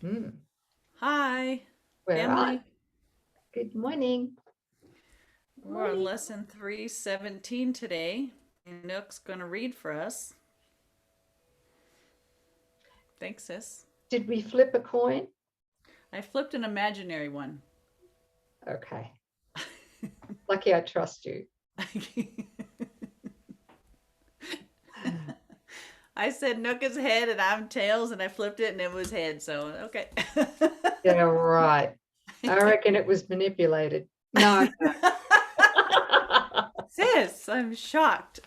Mm, Hi, where are you? family. Good morning. We're on Morning. lesson 317 today. And Nook's going to read for us. Thanks, sis. Did we flip a coin? I flipped an imaginary one. Okay. Lucky I trust you. I said Nook is head and I'm tails, and I flipped it and it was head. So, okay. Yeah, right. I reckon it was manipulated. No. Sis, I'm shocked.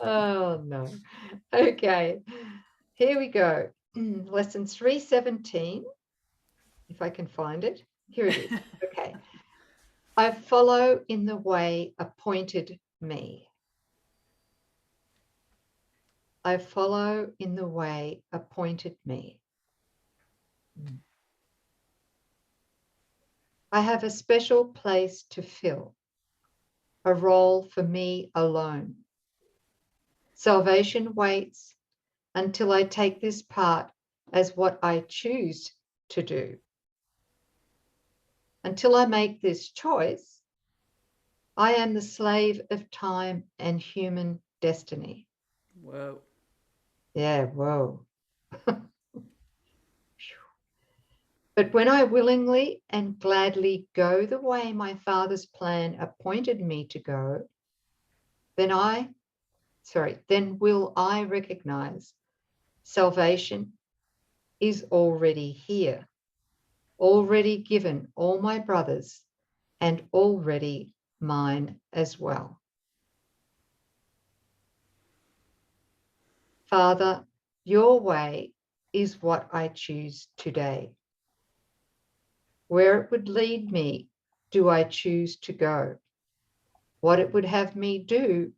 Oh, no. Okay. Here we go. Lesson 317, if I can find it. Here it is. Okay. I follow in the way appointed me. I follow in the way appointed me. I have a special place to fill, a role for me alone. Salvation waits until I take this part as what I choose to do. Until I make this choice, I am the slave of time and human destiny. Whoa. Yeah, whoa. But when I willingly and gladly go the way my Father's plan appointed me to go, then will I recognize salvation is already here, already given all my brothers, and already mine as well. Father, your way is what I choose today. Where it would lead me, do I choose to go? What it would have me do,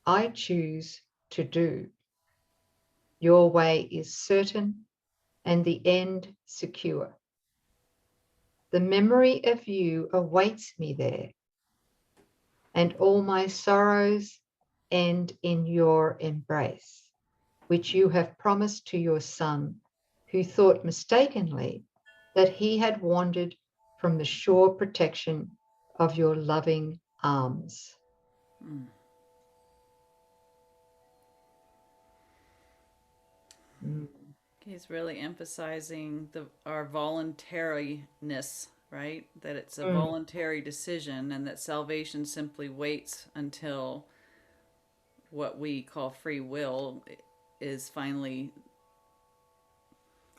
I choose to do. Your way is certain and the end secure. The memory of you awaits me there, and all my sorrows end in your embrace, which you have promised to your Son, who thought mistakenly that he had wandered from the sure protection of your loving arms. Mm. Mm. He's really emphasizing our voluntariness, right? That it's a Mm. voluntary decision, and that salvation simply waits until what we call free will is finally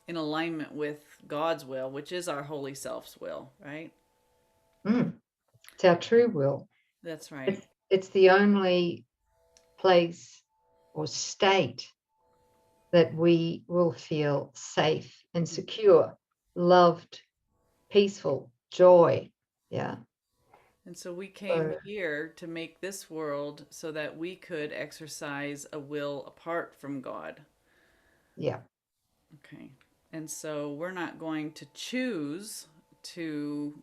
in alignment with God's will, which is our holy self's will, right? Mm. It's our true will. That's right. It's the only place or state that we will feel safe and secure, loved, peaceful, joy. Yeah. And so we came So, here to make this world so that we could exercise a will apart from God. yeah. Okay. And so we're not going to to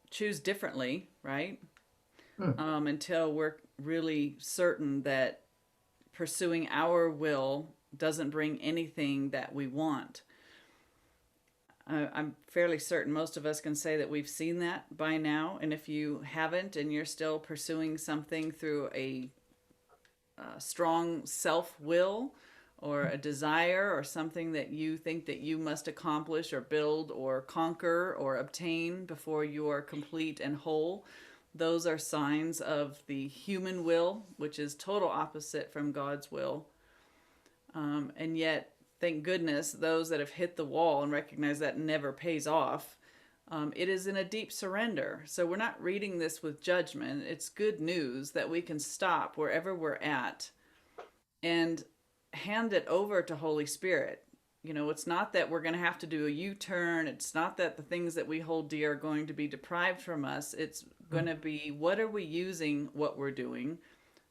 choose differently, right? Mm. Until we're really certain that pursuing our will doesn't bring anything that we want. I'm fairly certain most of us can say that we've seen that by now. And if you haven't and you're still pursuing something through a strong self will or a desire or something that you think that you must accomplish or build or conquer or obtain before you are complete and whole, those are signs of the human will, which is total opposite from God's will. And yet, thank goodness, those that have hit the wall and recognize that never pays off, it is in a deep surrender. So we're not reading this with judgment. It's good news that we can stop wherever we're at and hand it over to Holy Spirit. You know, it's not that we're going to have to do a U-turn. It's not that the things that we hold dear are going to be deprived from us. It's going to be, what are we using what we're doing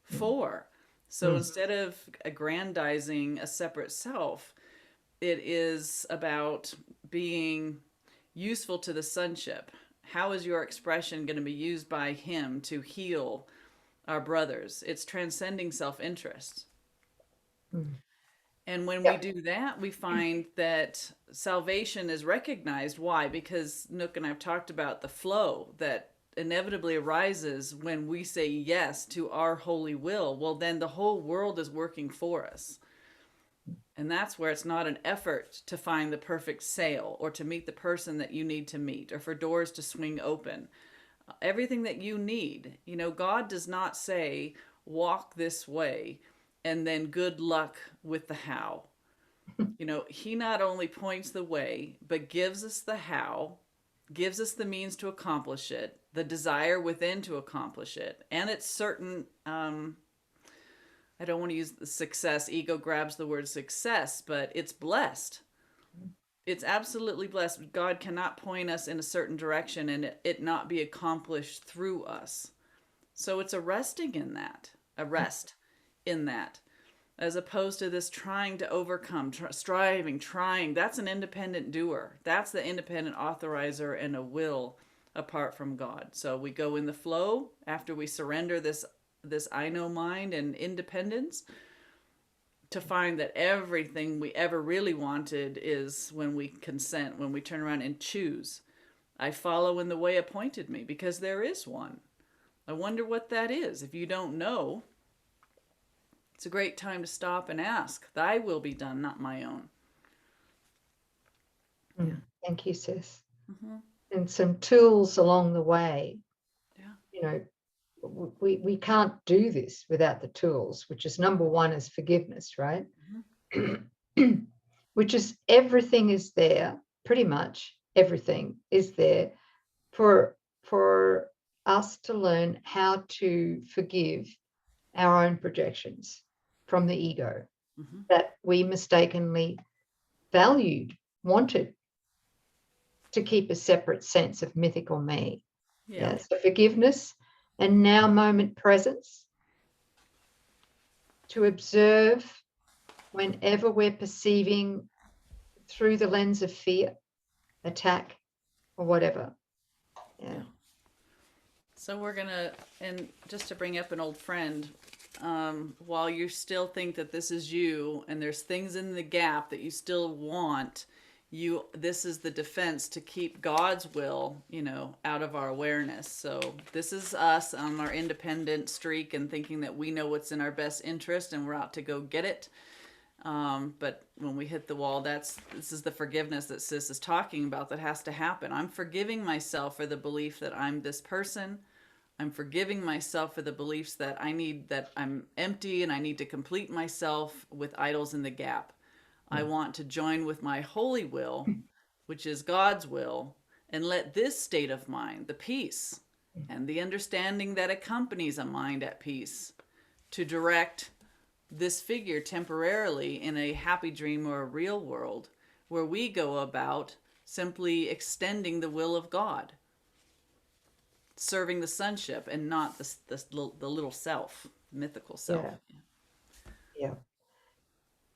for? So Mm. instead of aggrandizing a separate self, it is about being useful to the sonship. How is your expression going to be used by Him to heal our brothers? It's transcending self interest. Mm. And when we Yeah. do that, we find that salvation is recognized. Why? Because Nook and I have talked about the flow that inevitably arises when we say yes to our holy will. Well, then the whole world is working for us. And that's where it's not an effort to find the perfect sale or to meet the person that you need to meet or for doors to swing open. Everything that you need, God does not say, walk this way and then good luck with the how. He not only points the way, but gives us the how, gives us the means to accomplish it, the desire within to accomplish it. And it's certain, I don't want to use the success, ego grabs the word success, but it's blessed. It's absolutely blessed. God cannot point us in a certain direction and it not be accomplished through us. So it's a resting in that, a rest in that, as opposed to this trying to overcome, striving, trying. That's an independent doer. That's the independent authorizer and a will apart from God. So we go in the flow after we surrender this I know mind and independence to find that everything we ever really wanted is when we consent, when we turn around and choose. I follow in the way appointed me because there is one. I wonder what that is. If you don't know, it's a great time to stop and ask. Thy will be done, not my own. Thank you, sis. Mm-hmm. And some tools along the way. Yeah. We can't do this without the tools, which is number one is forgiveness, right? Mm-hmm. Which is everything is there, pretty much everything is there for us to learn how to forgive our own projections from the ego that we mistakenly valued, wanted to keep a separate sense of mythical me. Yeah. So forgiveness and now moment presence to observe whenever we're perceiving through the lens of fear, attack, or whatever. Yeah. So we're gonna, and just to bring up an old friend, while you still think that this is you and there's things in the gap that you still want, this is the defense to keep God's will, out of our awareness. So this is us on our independent streak and thinking that we know what's in our best interest and we're out to go get it. But when we hit the wall, this is the forgiveness that Sis is talking about that has to happen. I'm forgiving myself for the belief that I'm this person. I'm forgiving myself for the beliefs that I'm empty and I need to complete myself with idols in the gap. I want to join with my holy will, which is God's will, and let this state of mind, the peace and the understanding that accompanies a mind at peace, to direct this figure temporarily in a happy dream or a real world where we go about simply extending the will of God, serving the sonship and not the little self, mythical self. Yeah.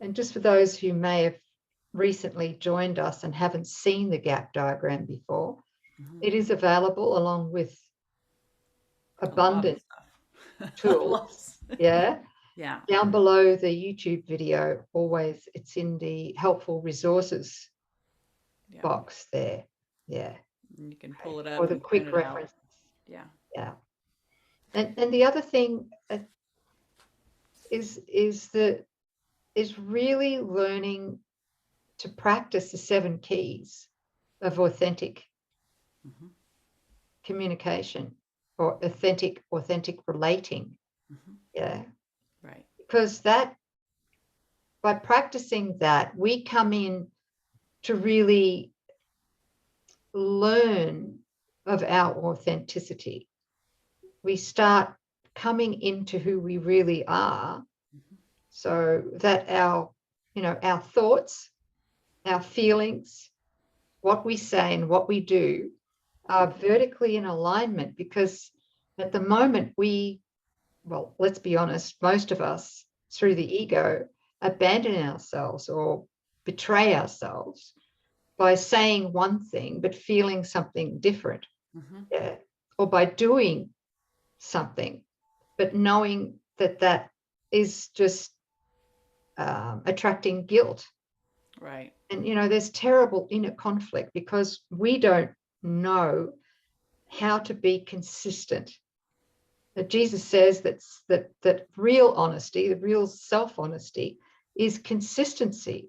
And just for those who may have recently joined us and haven't seen the gap diagram before, it is available along with abundant tools. Yeah. Down below the YouTube video, always it's in the helpful resources box there. Yeah. And you can pull it up or the and quick references. Yeah. And the other thing is really learning to practice the 7 keys of authentic communication or authentic relating. Yeah. Right. Because by practicing that, we come in to really learn of our authenticity. We start coming into who we really are, so that our thoughts, our feelings, what we say and what we do are vertically in alignment, because at the moment let's be honest, most of us through the ego abandon ourselves or betray ourselves by saying one thing but feeling something different. Yeah. Or by doing something but knowing that is just attracting guilt. Right. And, there's terrible inner conflict because we don't know how to be consistent. That Jesus says that real honesty, the real self-honesty, is consistency,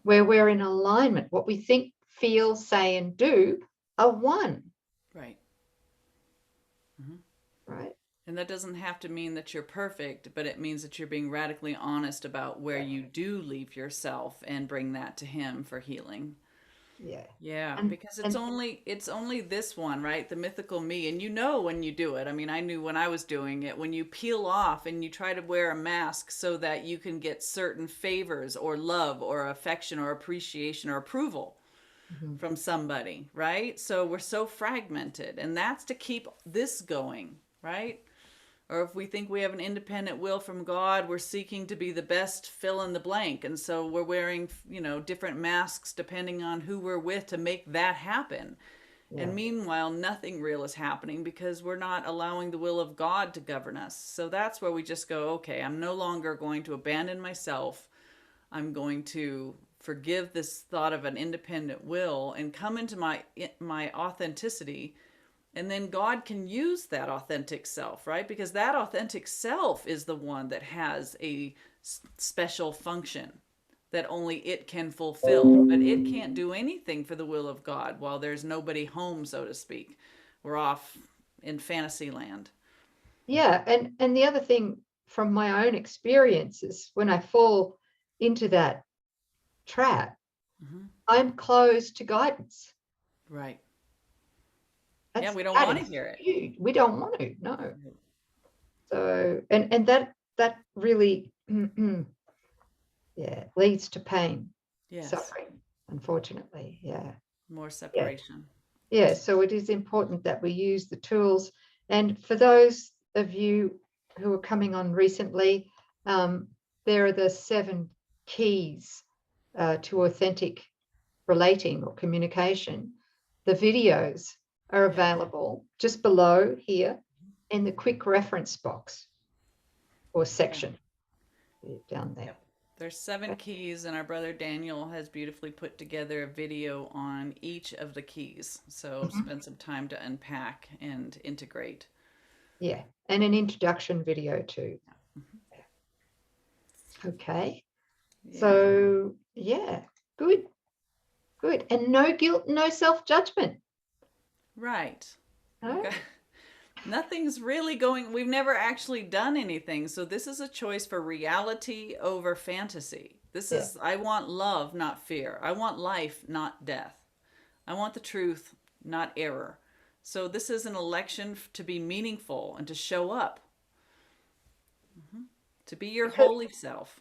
where we're in alignment. What we think, feel, say, and do are one. Right. Mm-hmm. Right. And that doesn't have to mean that you're perfect, but it means that you're being radically honest about where you do leave yourself and bring that to him for healing. Yeah. Yeah, And because it's only this one, right? The mythical me. And when you do it. I mean, I knew when I was doing it, when you peel off and you try to wear a mask so that you can get certain favors or love or affection or appreciation or approval mm-hmm. from somebody, right? So we're so fragmented, and that's to keep this going, right? Or if we think we have an independent will from God, we're seeking to be the best fill in the blank. And so we're wearing, different masks depending on who we're with to make that happen. Yeah. And meanwhile, nothing real is happening because we're not allowing the will of God to govern us. So that's where we just go, okay, I'm no longer going to abandon myself. I'm going to forgive this thought of an independent will and come into my authenticity. And then God can use that authentic self, right? Because that authentic self is the one that has a special function that only it can fulfill. But it can't do anything for the will of God while there's nobody home, so to speak. We're off in fantasy land. Yeah. And the other thing from my own experiences, when I fall into that trap, mm-hmm. I'm closed to guidance. Right. We don't want to hear it. Huge. We don't want to, no. So, and that really, leads to pain, yes. Suffering, unfortunately, yeah. More separation. Yeah, so it is important that we use the tools. And for those of you who are coming on recently, there are the 7 keys to authentic relating or communication. The videos are available just below here in the quick reference box or section down there. Yep. There's 7 keys, and our brother Daniel has beautifully put together a video on each of the keys. So spend some time to unpack and integrate. Yeah, and an introduction video too. Okay. Yeah. So, good. And no guilt, no self-judgment. Right. Okay. Nothing's really going, we've never actually done anything. So this is a choice for reality over fantasy. This is, I want love, not fear. I want life, not death. I want the truth, not error. So this is an election to be meaningful and to show up. Mm-hmm. To be your holy self.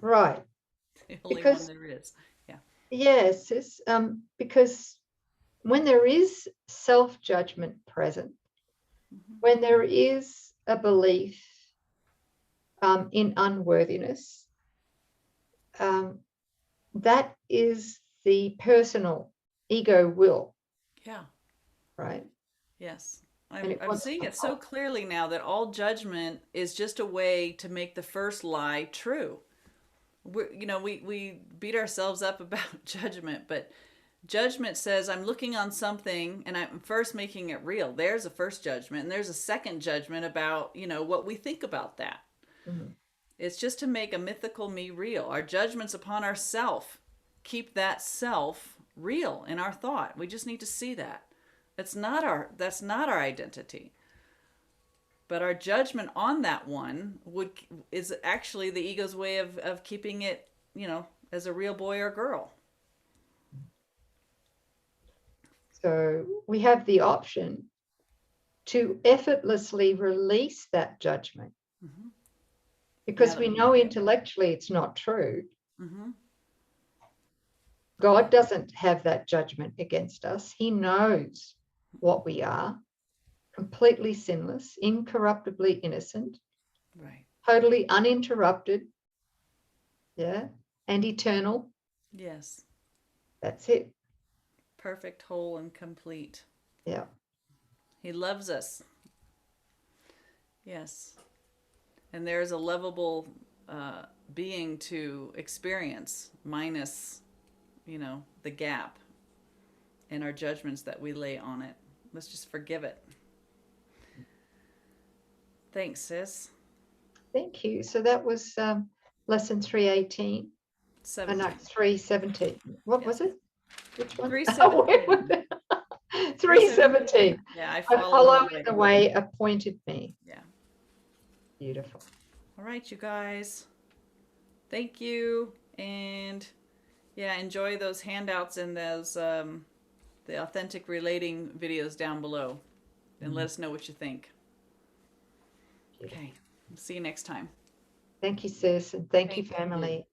Right. The only one there is. Yeah. Yes, because when there is self-judgment present, when there is a belief in unworthiness, that is the personal ego will. Yeah. Right? Yes. I'm seeing it so clearly now that all judgment is just a way to make the first lie true. We beat ourselves up about judgment, but judgment says I'm looking on something and I'm first making it real. There's a first judgment, and there's a second judgment about, what we think about that. Mm-hmm. It's just to make a mythical me real. Our judgments upon ourself keep that self real in our thought. We just need to see that. That's not our identity. But our judgment on that one is actually the ego's way of keeping it, as a real boy or girl. So we have the option to effortlessly release that judgment. Mm-hmm. Because we know intellectually it's not true. Mm-hmm. God doesn't have that judgment against us. He knows what we are, completely sinless, incorruptibly innocent, right? Totally uninterrupted, and eternal. Yes. That's it. Perfect, whole, and complete. Yeah. He loves us. Yes. And there's a lovable being to experience, minus, the gap in our judgments that we lay on it. Let's just forgive it. Thanks, sis. Thank you. So that was lesson 318. 17. No, 317. What Yes. was it? Which one? 317. 317. Yeah, I I follow follow in the way appointed me. Yeah. Beautiful. All right, you guys. Thank you. And yeah, enjoy those handouts and those the authentic relating videos down below. And let us know what you think. Beautiful. Okay. See you next time. Thank you, sis, and thank you, Thank you. family.